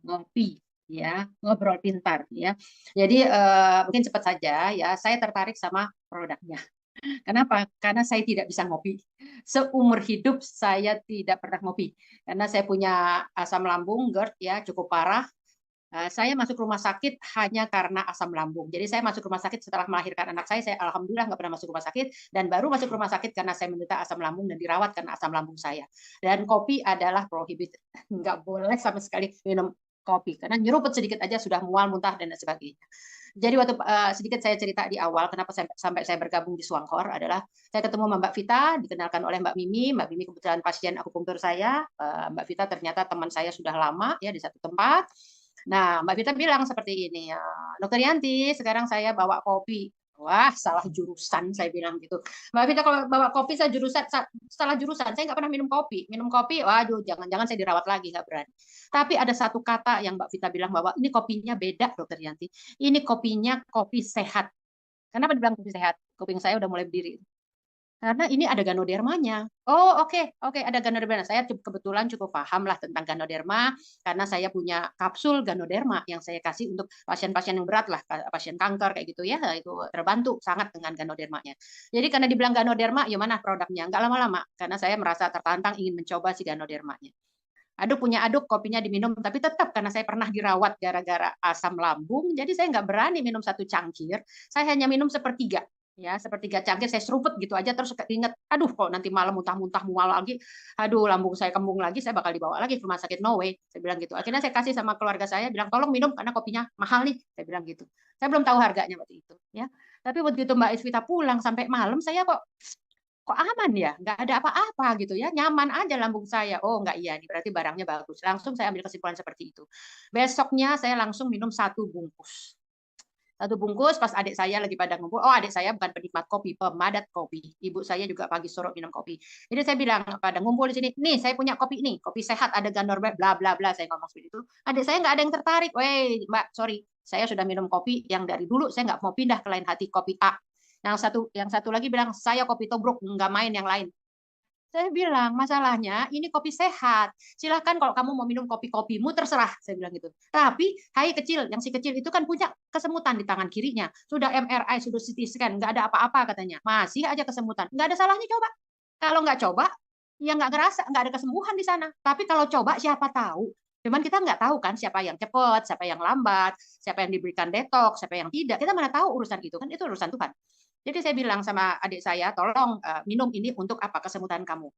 ngopi, ya, ngobrol pintar, ya. Jadi mungkin cepat saja, ya. Saya tertarik sama produknya. Kenapa? Karena saya tidak bisa ngopi. Seumur hidup saya tidak pernah ngopi. Karena saya punya asam lambung GERD ya cukup parah. Saya masuk rumah sakit hanya karena asam lambung. Jadi saya masuk rumah sakit setelah melahirkan anak saya alhamdulillah nggak pernah masuk rumah sakit dan baru masuk rumah sakit karena saya menderita asam lambung dan dirawat karena asam lambung saya. Dan kopi adalah prohibited, nggak boleh sama sekali minum kopi karena nyeruput sedikit aja sudah mual, muntah dan sebagainya. Jadi waktu sedikit saya cerita di awal kenapa sampai saya bergabung di Swankor adalah saya ketemu sama Mbak Vita, dikenalkan oleh Mbak Mimi. Mbak Mimi kebetulan pasien akupunktur saya. Mbak Vita ternyata teman saya sudah lama ya di satu tempat. Nah, Mbak Vita bilang seperti ini, ya, Dokter Yanti, sekarang saya bawa kopi. Wah, salah jurusan, saya bilang gitu. Mbak Vita, kalau bawa kopi, saya jurusan, salah jurusan. Saya nggak pernah minum kopi. Minum kopi, waduh, jangan-jangan saya dirawat lagi, nggak berani. Tapi ada satu kata yang Mbak Vita bilang bahwa ini kopinya beda, Dokter Yanti. Ini kopinya kopi sehat. Kenapa dibilang kopi sehat? Kuping saya udah mulai berdiri. Karena ini ada ganodermanya. Oh, oke, ada ganoderma. Saya kebetulan cukup paham lah tentang ganoderma karena saya punya kapsul ganoderma yang saya kasih untuk pasien-pasien yang berat lah, pasien kanker kayak gitu ya, itu terbantu sangat dengan ganodermanya. Jadi karena dibilang ganoderma, ya mana produknya? Nggak lama-lama karena saya merasa tertantang ingin mencoba si ganodermanya. Aduk punya aduk, kopinya diminum, tapi tetap karena saya pernah dirawat gara-gara asam lambung, jadi saya nggak berani minum satu cangkir, saya hanya minum sepertiga. Ya, sepertiga cangkir saya seruput gitu aja terus ingat, aduh kok nanti malam muntah-muntah mual lagi, aduh lambung saya kembung lagi, saya bakal dibawa lagi ke rumah sakit, no way, saya bilang gitu. Akhirnya saya kasih sama keluarga saya, bilang tolong minum karena kopinya mahal nih, saya bilang gitu. Saya belum tahu harganya waktu itu, ya. Tapi begitu Mbak Isvita pulang sampai malam, saya kok aman ya, nggak ada apa-apa gitu ya, nyaman aja lambung saya. Oh nggak, iya, ini berarti barangnya bagus. Langsung saya ambil kesimpulan seperti itu. Besoknya saya langsung minum satu bungkus. Satu bungkus pas adik saya lagi pada ngumpul. Oh, adik saya bukan penikmat kopi, pemadat kopi. Ibu saya juga pagi sore minum kopi. Jadi saya bilang pada ngumpul di sini, nih saya punya kopi nih, kopi sehat ada ganor bla bla bla. Saya ngomong seperti itu. Adik saya nggak ada yang tertarik. Weh, Mbak, sorry, saya sudah minum kopi yang dari dulu saya nggak mau pindah ke lain hati kopi A. Yang satu lagi bilang saya kopi tobruk nggak main yang lain. Saya bilang, masalahnya ini kopi sehat. Silahkan kalau kamu mau minum kopi-kopimu, terserah. Saya bilang gitu. Tapi, hai kecil, yang si kecil itu kan punya kesemutan di tangan kirinya. Sudah MRI, sudah CT scan, nggak ada apa-apa katanya. Masih aja kesemutan. Nggak ada salahnya coba. Kalau nggak coba, ya nggak ngerasa, nggak ada kesembuhan di sana. Tapi kalau coba, siapa tahu. Cuman kita nggak tahu kan siapa yang cepat, siapa yang lambat, siapa yang diberikan detox, siapa yang tidak. Kita mana tahu urusan itu kan itu urusan Tuhan. Jadi saya bilang sama adik saya, tolong minum ini untuk apa kesemutan kamu.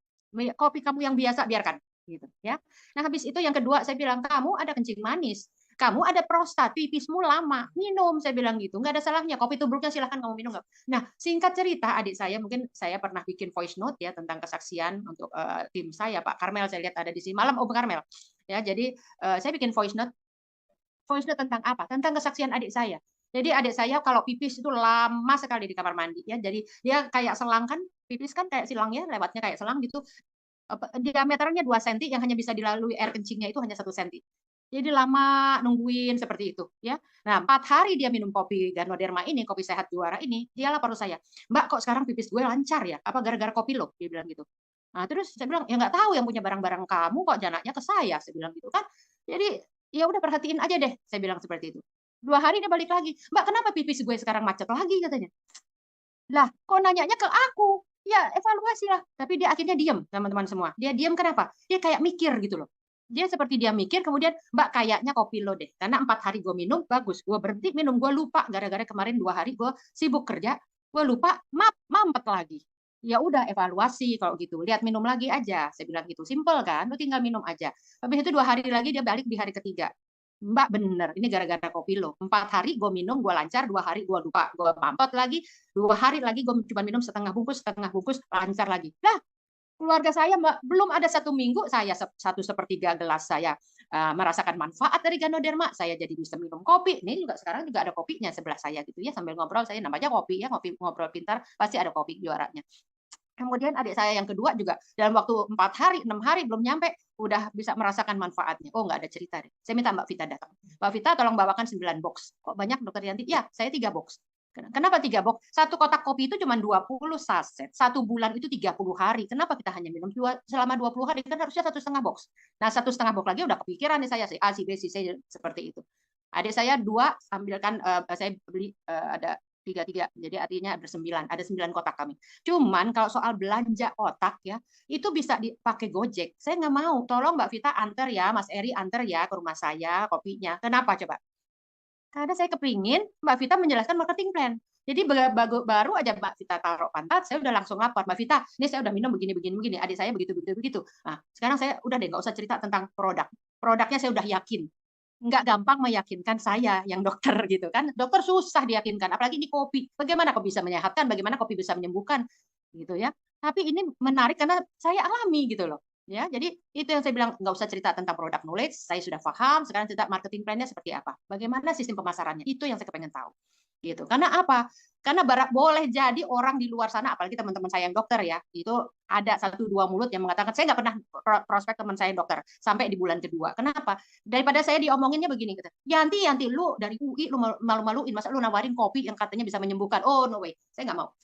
Kopi kamu yang biasa biarkan, gitu ya. Nah habis itu yang kedua saya bilang kamu ada kencing manis, kamu ada prostat, pipismu lama, minum saya bilang gitu, nggak ada salahnya. Kopi tubruknya silahkan kamu minum. Nah singkat cerita adik saya mungkin saya pernah bikin voice note ya tentang kesaksian untuk tim saya Pak Karmel saya lihat ada di sini malam Om Karmel ya. Jadi saya bikin voice note tentang apa? Tentang kesaksian adik saya. Jadi adik saya kalau pipis itu lama sekali di kamar mandi ya. Jadi dia kayak selang kan, pipis kan kayak silang ya, lewatnya kayak selang gitu. Diameternya 2 cm yang hanya bisa dilalui air kencingnya itu hanya 1 cm. Jadi lama nungguin seperti itu ya. Nah, 4 hari dia minum kopi Ganoderma ini, kopi sehat juara ini, dia lapor saya, Mbak kok sekarang pipis gue lancar ya? Apa gara-gara kopi lo? Dia bilang gitu. Nah, terus saya bilang, ya nggak tahu yang punya barang-barang kamu kok janaknya ke saya. Saya bilang gitu kan. Jadi ya udah perhatiin aja deh, saya bilang seperti itu. 2 hari dia balik lagi, Mbak kenapa pipis gue sekarang macet lagi katanya. Lah, kok nanyanya ke aku? Ya, evaluasi lah. Tapi dia akhirnya diam, teman-teman semua. Dia diam kenapa? Dia kayak mikir gitu loh. Dia seperti dia mikir, kemudian, Mbak kayaknya kopi lo deh. Karena 4 hari gue minum, bagus. Gue berhenti minum, gue lupa. Gara-gara kemarin 2 hari gue sibuk kerja, gue lupa, mampet lagi. Ya udah evaluasi kalau gitu. Lihat minum lagi aja. Saya bilang gitu. Simple kan? Lo tinggal minum aja. Habis itu 2 hari lagi dia balik di hari ketiga. Mbak bener, ini gara-gara kopi lo. 4 hari gue minum, gue lancar, 2 hari gue lupa, gue mampet lagi, 2 hari lagi gue cuma minum setengah bungkus, lancar lagi. Nah, keluarga saya belum ada 1 minggu, saya 1/3 gelas saya merasakan manfaat dari Ganoderma, saya jadi bisa minum kopi. Ini juga sekarang juga ada kopinya sebelah saya gitu ya, sambil ngobrol saya namanya kopi ya, ngopi ngobrol pintar, pasti ada kopi juaranya. Kemudian adik saya yang kedua juga dalam waktu 4 hari, 6 hari belum nyampe udah bisa merasakan manfaatnya. Oh nggak ada cerita deh. Saya minta Mbak Vita datang. Mbak Vita tolong bawakan 9 box. Kok banyak Dokter Yanti? Ya, saya 3 box. Kenapa 3 box? Satu kotak kopi itu cuma 20 saset. 1 bulan itu 30 hari. Kenapa kita hanya minum selama 20 hari? Kan harusnya 1,5 box. Nah, 1,5 box lagi udah kepikiran nih saya, si A, si B, si C, seperti itu. Adik saya 2, ambilkan, saya beli ada 3, jadi artinya ada 9 kotak kami. Cuman kalau soal belanja kotak ya, itu bisa dipakai Gojek. Saya nggak mau. Tolong Mbak Vita antar ya, Mas Eri antar ya ke rumah saya kopinya. Kenapa coba? Karena saya kepingin Mbak Vita menjelaskan marketing plan. Jadi baru aja Mbak Vita taruh pantat, saya udah langsung lapor. Mbak Vita, ini saya udah minum begini, begini, begini. Adik saya begitu, begitu, begitu. Nah, sekarang saya udah deh, nggak usah cerita tentang produk. Produknya saya udah yakin. Nggak gampang meyakinkan saya yang dokter gitu kan. Dokter susah diyakinkan, apalagi ini kopi. Bagaimana kopi bisa menyehatkan, bagaimana kopi bisa menyembuhkan gitu ya. Tapi ini menarik karena saya alami gitu loh. Ya, jadi itu yang saya bilang nggak usah cerita tentang produk knowledge, saya sudah paham. Sekarang cerita marketing plan-nya seperti apa, bagaimana sistem pemasarannya, itu yang saya pengen tahu. Gitu. Karena apa? Karena boleh jadi orang di luar sana, apalagi teman-teman saya yang dokter ya, itu ada 1-2 mulut yang mengatakan saya nggak pernah prospek teman saya yang dokter sampai di bulan kedua. Kenapa? Daripada saya diomonginnya begini, gitu. Yanti, lu dari UI lu malu-maluin, masa lu nawarin kopi yang katanya bisa menyembuhkan? Oh no way, saya nggak mau.